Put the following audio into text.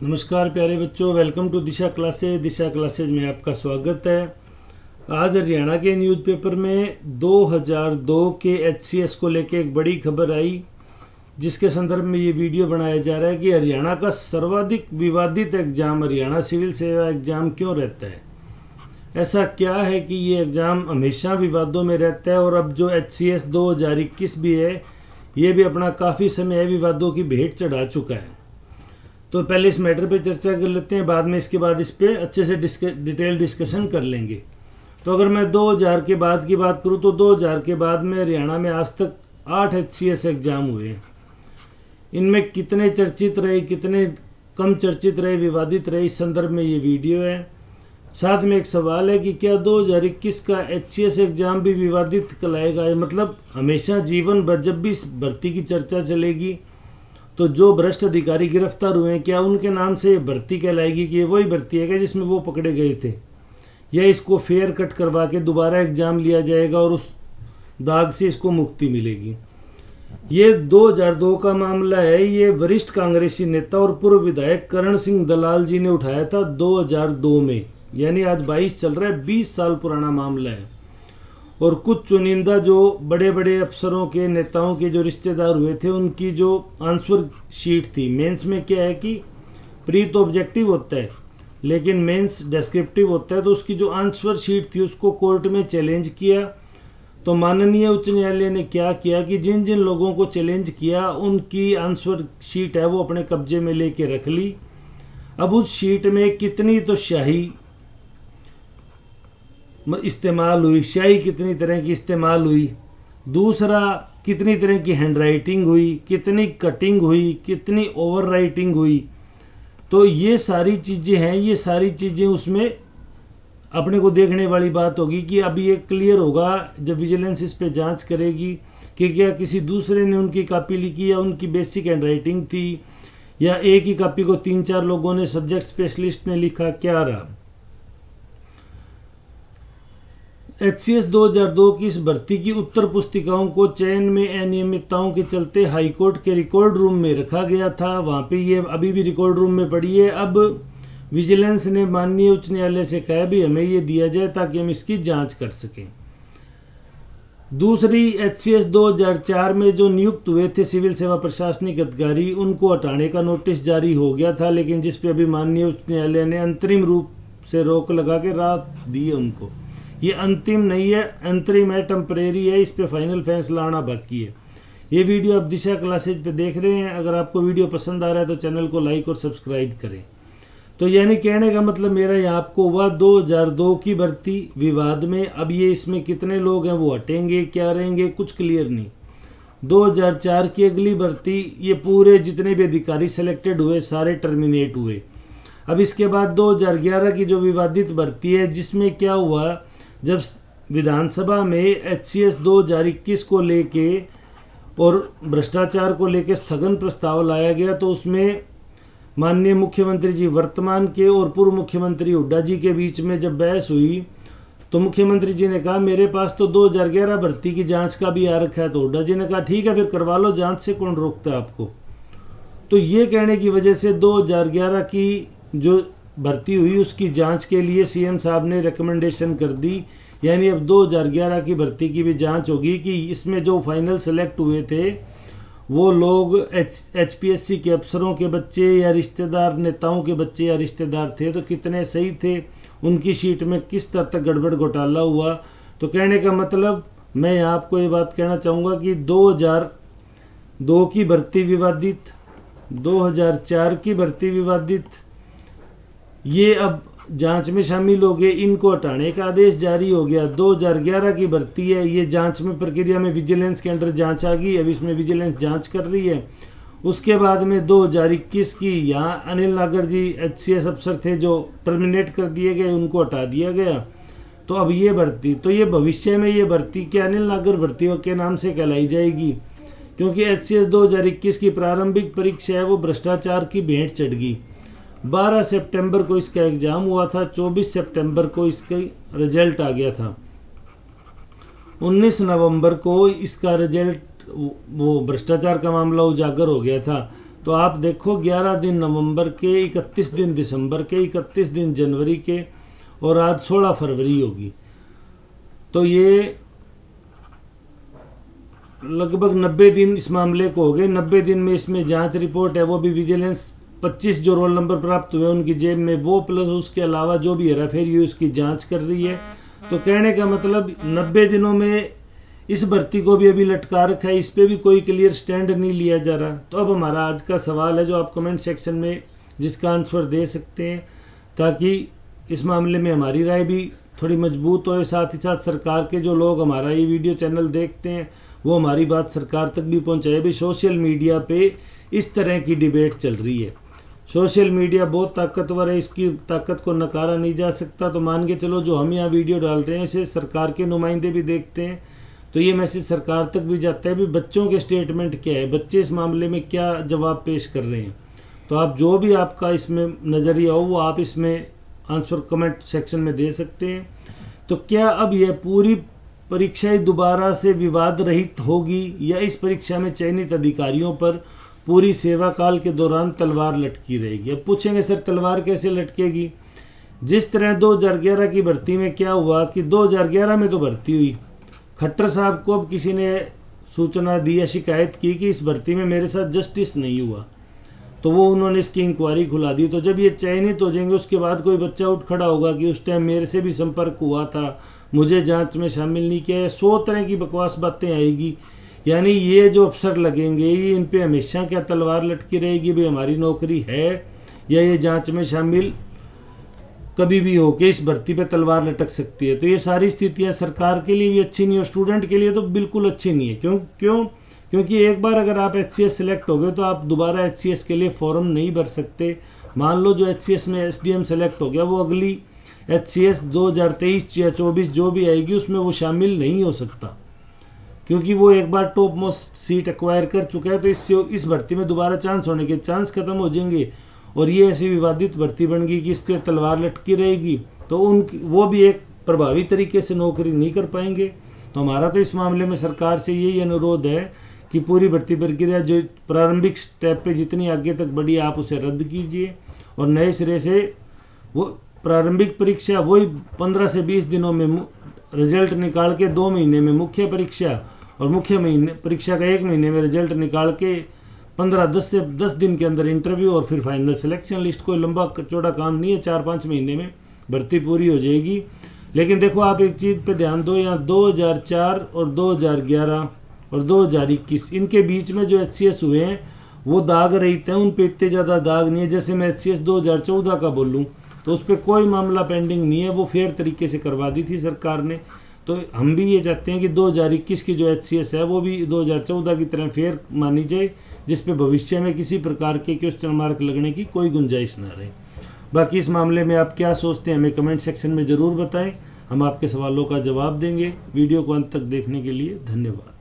नमस्कार प्यारे बच्चों, वेलकम टू दिशा क्लासेज में आपका स्वागत है। आज हरियाणा के न्यूज़पेपर में 2002 के एचसीएस को लेकर एक बड़ी खबर आई, जिसके संदर्भ में ये वीडियो बनाया जा रहा है कि हरियाणा का सर्वाधिक विवादित एग्ज़ाम हरियाणा सिविल सेवा एग्ज़ाम क्यों रहता है। ऐसा क्या है कि ये एग्ज़ाम हमेशा विवादों में रहता है और अब जो एचसीएस 2021 भी है, ये भी अपना काफ़ी समय विवादों की भेंट चढ़ा चुका है। तो पहले इस मैटर पे चर्चा कर लेते हैं, बाद में इसके बाद इस पे अच्छे से डिटेल डिस्कशन कर लेंगे। तो अगर मैं 2000 के बाद की बात करूँ तो 2000 के बाद में हरियाणा में आज तक 8 एचसीएस एग्ज़ाम हुए। इनमें कितने चर्चित रहे, कितने कम चर्चित रहे, विवादित रहे, इस संदर्भ में ये वीडियो है। साथ में एक सवाल है कि क्या 2021 का एचसीएस एग्ज़ाम भी विवादित कहलाएगा। मतलब हमेशा जीवन भर जब भी इस भर्ती की चर्चा चलेगी तो जो भ्रष्ट अधिकारी गिरफ्तार हुए हैं, क्या उनके नाम से भर्ती कहलाएगी कि ये वही भर्ती है क्या जिसमें वो पकड़े गए थे, या इसको फेयर कट करवा के दोबारा एग्ज़ाम लिया जाएगा और उस दाग से इसको मुक्ति मिलेगी। ये 2002 का मामला है। ये वरिष्ठ कांग्रेसी नेता और पूर्व विधायक करण सिंह दलाल जी ने उठाया था 2002 में, यानी आज 22 चल रहा है, 20 साल पुराना मामला है। और कुछ चुनिंदा जो बड़े बड़े अफसरों के, नेताओं के जो रिश्तेदार हुए थे, उनकी जो आंसर शीट थी। मेंस में क्या है कि प्री तो ऑब्जेक्टिव होता है लेकिन मेंस डिस्क्रिप्टिव होता है, तो उसकी जो आंसर शीट थी उसको कोर्ट में चैलेंज किया। तो माननीय उच्च न्यायालय ने क्या किया कि जिन जिन लोगों को चैलेंज किया उनकी आंसर शीट है वो अपने कब्जे में लेके रख ली। अब उस शीट में कितनी तो स्याही इस्तेमाल हुई, स्याही कितनी तरह की इस्तेमाल हुई, दूसरा कितनी तरह की हैंडराइटिंग हुई, कितनी कटिंग हुई, कितनी ओवर राइटिंग हुई, तो ये सारी चीज़ें हैं। ये सारी चीज़ें उसमें अपने को देखने वाली बात होगी कि अभी ये क्लियर होगा जब विजिलेंस इस पे जांच करेगी कि क्या किसी दूसरे ने उनकी कॉपी लिखी या उनकी बेसिक हैंडराइटिंग थी, या एक ही कॉपी को 3-4 लोगों ने सब्जेक्ट स्पेशलिस्ट ने लिखा, क्या रहा। एचसीएस 2002 की इस भर्ती की उत्तर पुस्तिकाओं को चयन में अनियमितताओं के चलते हाईकोर्ट के रिकॉर्ड रूम में रखा गया था। वहाँ पे ये अभी भी रिकॉर्ड रूम में पड़ी है। अब विजिलेंस ने माननीय उच्च न्यायालय से कहा भी हमें ये दिया जाए ताकि हम इसकी जांच कर सकें। दूसरी, एचसीएस 2004 में जो नियुक्त हुए थे सिविल सेवा प्रशासनिक अधिकारी, उनको हटाने का नोटिस जारी हो गया था, लेकिन जिस पे अभी माननीय उच्च न्यायालय ने अंतरिम रूप से रोक लगा के राहत दी है उनको। ये अंतिम नहीं है, अंतरिम है, टेम्परेरी है, इस पे फाइनल फैसला आना बाकी है। ये वीडियो आप दिशा क्लासेज पे देख रहे हैं। अगर आपको वीडियो पसंद आ रहा है तो चैनल को लाइक और सब्सक्राइब करें। तो यानी कहने का मतलब मेरा यहाँ आपको हुआ 2002 की भर्ती विवाद में। अब ये इसमें कितने लोग हैं वो हटेंगे, क्या रहेंगे, कुछ क्लियर नहीं। 2004 की अगली भर्ती, ये पूरे जितने भी अधिकारी सेलेक्टेड हुए सारे टर्मिनेट हुए। अब इसके बाद 2011 की जो विवादित भर्ती है, जिसमें क्या हुआ, जब विधानसभा में एचसीएस 2021 को लेके और भ्रष्टाचार को लेके स्थगन प्रस्ताव लाया गया, तो उसमें माननीय मुख्यमंत्री जी वर्तमान के और पूर्व मुख्यमंत्री हुड्डा जी के बीच में जब बहस हुई तो मुख्यमंत्री जी ने कहा मेरे पास तो 2011 भर्ती की जांच का भी आ रखा है। तो हुड्डा जी ने कहा ठीक है फिर करवा लो जांच, से कौन रोकता है आपको। तो ये कहने की वजह से 2011 की जो भर्ती हुई उसकी जांच के लिए सीएम साहब ने रिकमेंडेशन कर दी। यानी अब 2011 की भर्ती की भी जांच होगी कि इसमें जो फाइनल सेलेक्ट हुए थे वो लोग एचपीएससी के अफसरों के बच्चे या रिश्तेदार, नेताओं के बच्चे या रिश्तेदार थे, तो कितने सही थे, उनकी शीट में किस तरह तक गड़बड़ घोटाला हुआ। तो कहने का मतलब मैं यहाँ आपको ये बात कहना चाहूँगा कि 2002 की भर्ती विवादित, 2004 की भर्ती विवादित, ये अब जांच में शामिल हो गए, इनको हटाने का आदेश जारी हो गया। 2011 की भर्ती है, ये जांच में प्रक्रिया में विजिलेंस के अंडर जांच आ गई, अब इसमें विजिलेंस जांच कर रही है। उसके बाद में 2021 की, यहाँ अनिल नागर जी एचसीएस अफसर थे जो टर्मिनेट कर दिए गए, उनको हटा दिया गया। तो अब ये भर्ती, तो ये भविष्य में ये भर्ती क्या अनिल नागर भर्ती के नाम से कहलाई जाएगी, क्योंकि एचसीएस 2021 की प्रारंभिक परीक्षा है वो भ्रष्टाचार की भेंट चढ़ गई। 12 सितंबर को इसका एग्ज़ाम हुआ था, 24 सितंबर को इसका रिजल्ट आ गया था, 19 नवंबर को इसका रिजल्ट, वो भ्रष्टाचार का मामला उजागर हो गया था। तो आप देखो 11 दिन नवंबर के, 31 दिन दिसंबर के, 31 दिन जनवरी के और आज 16 फरवरी होगी। तो ये लगभग 90 दिन इस मामले को हो गए। 90 दिन में इसमें जांच रिपोर्ट है, वो भी विजिलेंस 25 जो रोल नंबर प्राप्त हुए उनकी जेब में, वो प्लस उसके अलावा जो भी हेराफेरी हुई उसकी जांच कर रही है। तो कहने का मतलब 90 दिनों में इस भर्ती को भी अभी लटका रखा है, इस पे भी कोई क्लियर स्टैंड नहीं लिया जा रहा। तो अब हमारा आज का सवाल है जो आप कमेंट सेक्शन में जिसका आंसर दे सकते हैं, ताकि इस मामले में हमारी राय भी थोड़ी मजबूत हो, साथ ही साथ सरकार के जो लोग हमारा ये वीडियो चैनल देखते हैं वो हमारी बात सरकार तक भी पहुंचाए। भी सोशल मीडिया पे इस तरह की डिबेट चल रही है, सोशल मीडिया बहुत ताकतवर है, इसकी ताकत को नकारा नहीं जा सकता। तो मान के चलो जो हम यहाँ वीडियो डाल रहे हैं इसे सरकार के नुमाइंदे भी देखते हैं, तो ये मैसेज सरकार तक भी जाता है भी बच्चों के स्टेटमेंट क्या है, बच्चे इस मामले में क्या जवाब पेश कर रहे हैं। तो आप जो भी आपका इसमें नज़रिया हो वो आप इसमें आंसर कमेंट सेक्शन में दे सकते हैं। तो क्या अब यह पूरी परीक्षाएं दोबारा से विवाद रहित होगी या इस परीक्षा में चयनित अधिकारियों पर पूरी सेवा काल के दौरान तलवार लटकी रहेगी? अब पूछेंगे सर तलवार कैसे लटकेगी? जिस तरह 2011 की भर्ती में क्या हुआ कि 2011 में तो भर्ती हुई, खट्टर साहब को अब किसी ने सूचना दी या शिकायत की कि इस भर्ती में मेरे साथ जस्टिस नहीं हुआ, तो वो उन्होंने इसकी इंक्वायरी खुला दी। तो जब ये चयनित हो जाएंगे उसके बाद कोई बच्चा उठ खड़ा होगा कि उस टाइम मेरे से भी संपर्क हुआ था, मुझे जांच में शामिल नहीं किया, 100 तरह की बकवास बातें आएगी। यानी ये जो अफसर लगेंगे ये इन पे हमेशा क्या तलवार लटकी रहेगी भाई हमारी नौकरी है, या ये जांच में शामिल कभी भी हो के इस भर्ती पे तलवार लटक सकती है। तो ये सारी स्थितियां सरकार के लिए भी अच्छी नहीं और स्टूडेंट के लिए तो बिल्कुल अच्छी नहीं है। क्योंकि एक बार अगर आप HCS सेलेक्ट हो गए तो आप दोबारा HCS के लिए फॉर्म नहीं भर सकते। मान लो जो HCS में SDM सेलेक्ट हो गया वो अगली HCS 2023 या 24 जो भी आएगी उसमें वो शामिल नहीं हो सकता, क्योंकि वो एक बार टॉप मोस्ट सीट एक्वायर कर चुका है। तो इस भर्ती में दोबारा चांस होने के चांस खत्म हो जाएंगे और ये ऐसी विवादित भर्ती बन गई कि इस पर तलवार लटकी रहेगी, तो वो भी एक प्रभावी तरीके से नौकरी नहीं कर पाएंगे। तो हमारा तो इस मामले में सरकार से यही अनुरोध है कि पूरी भर्ती प्रक्रिया जो प्रारंभिक स्टेप पे जितनी आगे तक बढ़ी आप उसे रद्द कीजिए और नए सिरे से वो प्रारंभिक परीक्षा वही 15 से 20 दिनों में रिजल्ट निकाल के 2 महीने में मुख्य परीक्षा और मुख्य महीने परीक्षा का 1 महीने में रिजल्ट निकाल के 10 से 10 दिन के अंदर इंटरव्यू और फिर फाइनल सिलेक्शन लिस्ट। कोई लंबा चौड़ा काम नहीं है, 4-5 महीने में भर्ती पूरी हो जाएगी। लेकिन देखो आप एक चीज़ पे ध्यान दो, यहाँ 2004 और 2011 और 2021 इनके बीच में जो HCS हुए हैं वो दाग रहित हैं, उन पे इतने ज़्यादा दाग नहीं है। जैसे मैं HCS 2014 का बोलूँ तो उस पर कोई मामला पेंडिंग नहीं है, वो फेयर तरीके से करवा दी थी सरकार ने। तो हम भी ये चाहते हैं कि 2021 की जो HCS है वो भी 2014 की तरह फेयर मानी जाए, जिस पे भविष्य में किसी प्रकार के क्वेश्चन मार्क लगने की कोई गुंजाइश ना रहे। बाकी इस मामले में आप क्या सोचते हैं हमें कमेंट सेक्शन में ज़रूर बताएं, हम आपके सवालों का जवाब देंगे। वीडियो को अंत तक देखने के लिए धन्यवाद।